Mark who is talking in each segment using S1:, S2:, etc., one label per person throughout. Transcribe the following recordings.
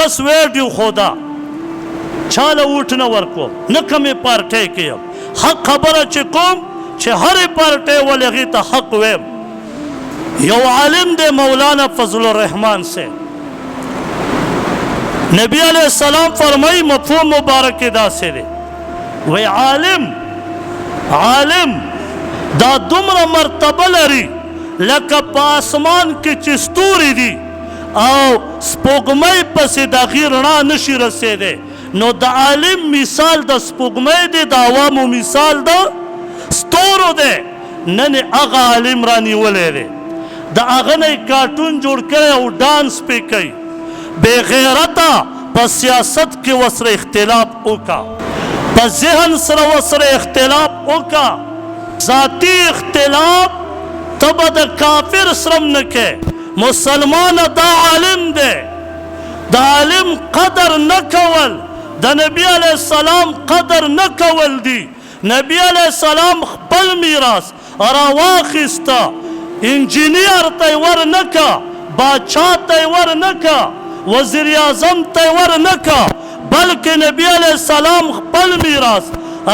S1: کس ویډیو خودا چاله ووټ نه ورکوم نه کومې پارټۍ کې یم حق خبره چې کوم چې هرې پارټۍ ولې هغې ته حق ویم یو عالم دی مولانا فضل الرحمان سے نبی علیہ السلام فرمائی مفہوم مبارک داسې دی وی عالم دا دومره مرتبه لري لکه په آسمان کې چې ستوري دي او سپوږمۍ پسې د هغې رڼا نشي رسېدی نو د عالم مثال د سپوږمۍ دی د عوامو مثال د ستورو دی نن هغه عالم رانیولی دی د هغه نه یې کارټون جوړ کړی او ډانس پې کوي بې غیرته په سیاست کې ورسره اختلاف وکړه په ذهن سره ورسره اختلاف وکړه ذاتي اختلاف ته به د کافر سره هم نه کوې مسلمانه دا عالم دی د عالم قدر نه کول د نبی علیه السلام قدر نه کول دي نبی علیه السلام خپل میراث راواخیسته انجینیر ته یې ورنکه باچا ته یې ورنکه وزیر اعظم ته یې ورنکه بلکې نبی علیه السلام خپل میراث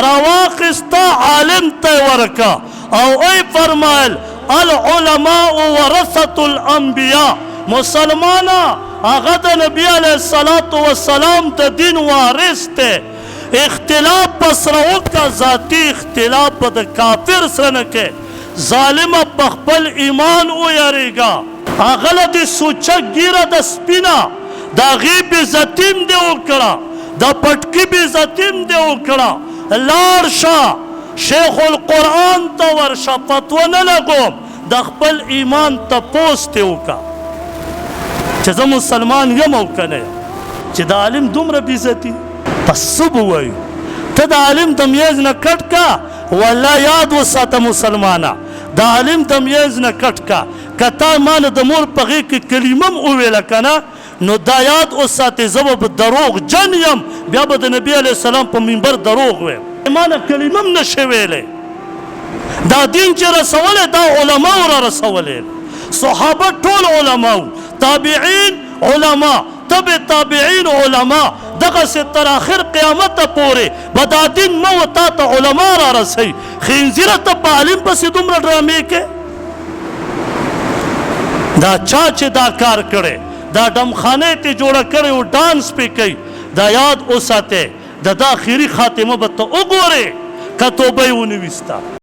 S1: راواخیسته عالم ته یې ورکه او ای فرمایل العلماء ورثة الانبیاء مسلمانه هغه د نبی علیه السلام د دین وارث دی اختلاف به سره وکړه ذاتي اختلاف به د کافر سره نه کوې ظالمه په خپل ایمان ویریږه هغه له دې سوچه ګیره د سپینه د هغې بېعزتي هم دې وکړه د پټکي بېعزتي هم دې وکړه لاړ شه شیخ القرآن ته ورشه فتوه نه لګوم د خپل ایمان تپوس دې وکړه چې زه مسلمان یم او که نه یم چې د عالم دومره بېعزتي پس څه به ووایو ته د عالم د میز نه کټ که والله یاد وساته مسلمانه د عالم د میز نه کټ که که تا ما نه د مور په غېږ کې کلمه هم وویله که نه نو دا یاد وساتې زه به دروغ جن یم بیا به د نبي علیه السلام په منبر دروغ ویم ما نه کلمه هم نشې ویلی دا دین چې رسولی دا علماو را رسولی صحابه ټول علماو تابعین علما تبع تابعین علما دغسې تر آخر قیامته پورې به دا دین مه و تا ته علما را رسوي خنزیره ته په عالم پسې دومره ډرامې کې دا چا چې دا کار کړی دا ډمخانۍ ته جوړه کړې او ډانس پې کوي دا یاد وساتئ د دا آخري خاتمه به ته وګورې که توبه یې ونه ویسته